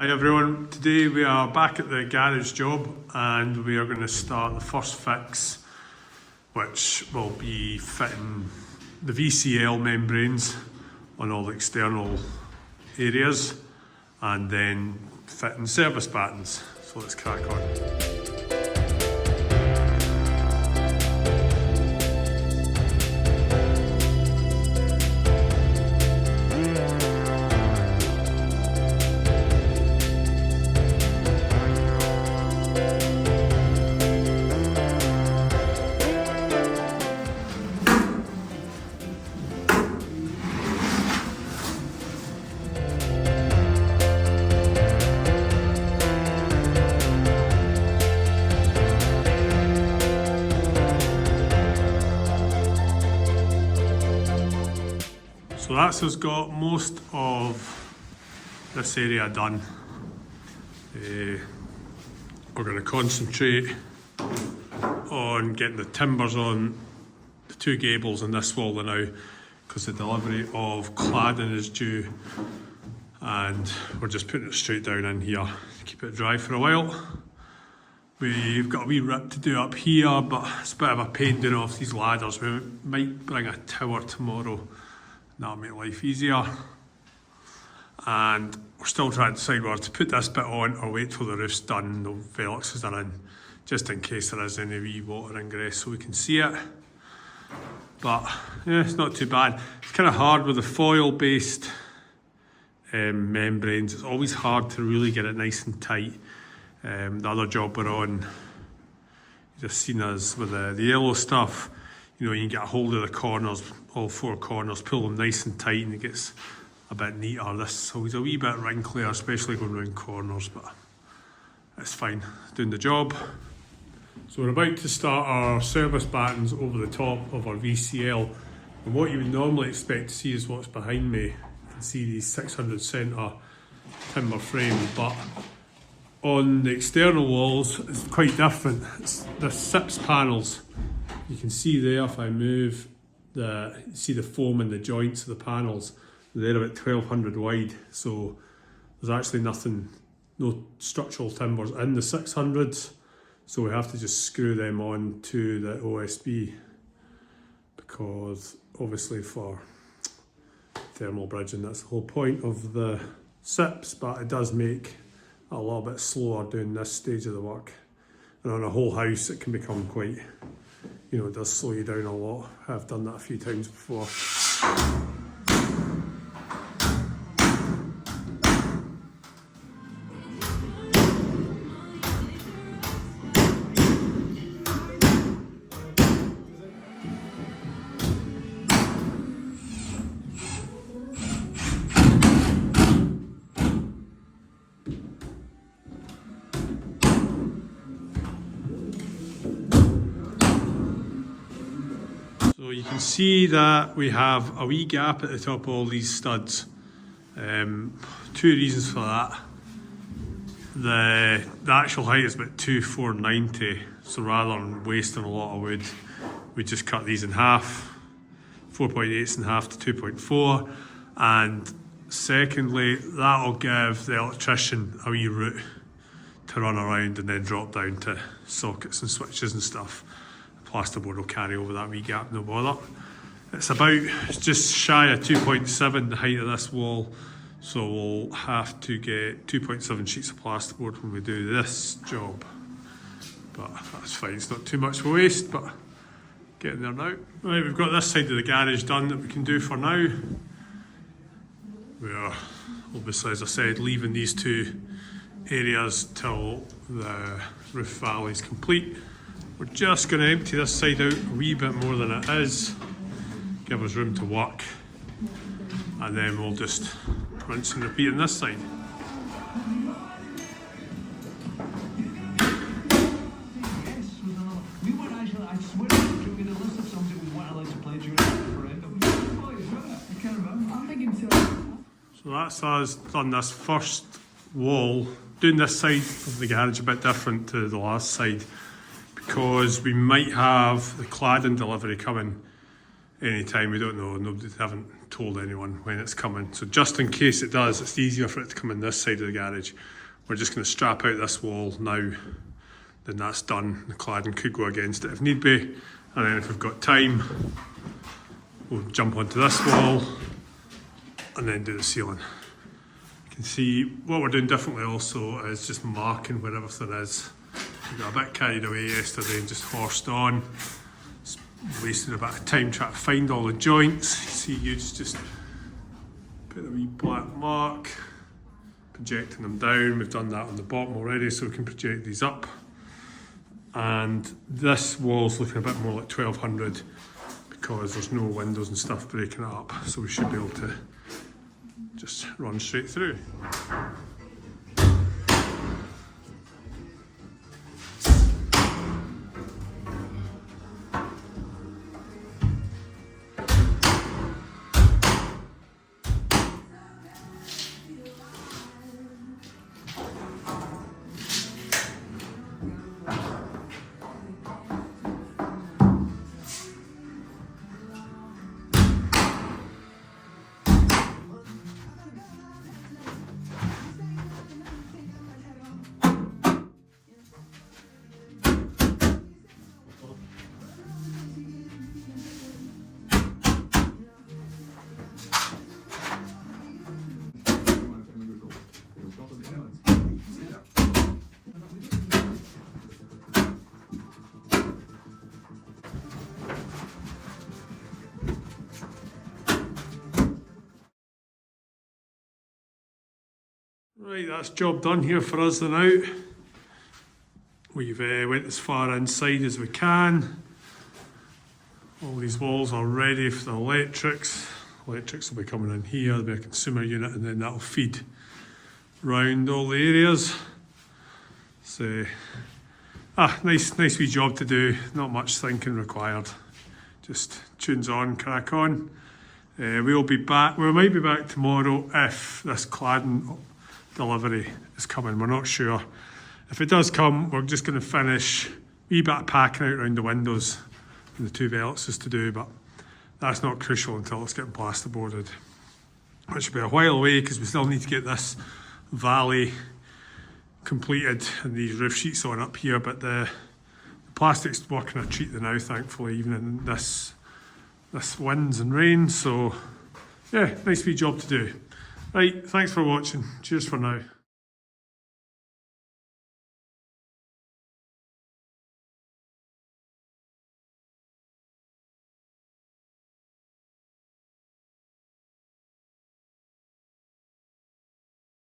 Hi everyone, today we are back at the garage job and we are going to start the first fix, which will be fitting the VCL membranes on all the external areas and then fitting service battens. So let's crack on. So that's us got most of this area done. We're going to concentrate on getting the timbers on the two gables and this wall now, because the delivery of cladding is due and we're just putting it straight down in here to keep it dry for a while. We've got a wee rip to do up here, but it's a bit of a pain doing off these ladders. We might bring a tower tomorrow. That'll make life easier. And we're still trying to decide whether to put this bit on or wait till the roof's done, the velexes are in, just in case there is any wee water ingress so we can see it. But yeah, it's not too bad. It's kind of hard with the foil based membranes. It's always hard to really get it nice and tight. The other job we're on, you just seen us with the yellow stuff. You know, you can get a hold of the corners, all four corners, pull them nice and tight and it gets a bit neater. This is always a wee bit wrinklier, especially going round corners, but it's fine, doing the job. So we're about to start our service battens over the top of our VCL. And what you would normally expect to see is what's behind me. You can see these 600 centre timber frames, but on the external walls, it's quite different. It's the SIPS panels. You can see there, if I move, see the foam in the joints of the panels. They're about 1200 wide, so there's actually no structural timbers in the 600s, so we have to just screw them on to the OSB, because obviously for thermal bridging, that's the whole point of the SIPs, but it does make it a little bit slower doing this stage of the work. And on a whole house, it can become quite, you know, it does slow you down a lot. I've done that a few times before. So you can see that we have a wee gap at the top of all these studs. Two reasons for that. The actual height is about 2,490, so rather than wasting a lot of wood, we just cut these in half, 4.8s in half to 2.4, and secondly, that'll give the electrician a wee route to run around and then drop down to sockets and switches and stuff. Plasterboard will carry over that wee gap, no bother. It's just shy of 2.7 the height of this wall, so we'll have to get 2.7 sheets of plasterboard when we do this job. But that's fine, it's not too much of a waste, but getting there now. Right, we've got this side of the garage done that we can do for now. We are obviously, as I said, leaving these two areas till the roof valley is complete. We're just going to empty this side out a wee bit more than it is, give us room to work, and then we'll just rinse and repeat on this side. So that's us done this first wall. Doing this side of the garage a bit different to the last side, because we might have the cladding delivery coming anytime. We don't know. Nobody haven't told anyone when it's coming. So just in case it does, it's easier for it to come in this side of the garage. We're just going to strap out this wall now. Then that's done. The cladding could go against it if need be. And then if we've got time, we'll jump onto this wall and then do the ceiling. You can see what we're doing differently also is just marking where everything is. We got a bit carried away yesterday and just horsed on. Wasted a bit of time trying to find all the joints. You see, you just put a wee black mark, projecting them down. We've done that on the bottom already, so we can project these up. And this wall's looking a bit more like 1200 because there's no windows and stuff breaking it up, so we should be able to just run straight through. Right, that's job done here for us then out. We've went as far inside as we can. All these walls are ready for the electrics. Electrics will be coming in here, there'll be a consumer unit, and then that'll feed round all the areas. So, nice wee job to do, not much thinking required. Just tunes on, crack on. We'll be back, we might be back tomorrow if this cladding delivery is coming, we're not sure. If it does come, we're just going to finish a wee bit of packing out around the windows and the 2 velluxes to do, but that's not crucial until it's getting plasterboarded, which will be a while away because we still need to get this valley completed and these roof sheets on up here, but the plastic's working a treat now, thankfully, even in this winds and rain. So yeah, nice wee job to do. Right, thanks for watching. Cheers for now.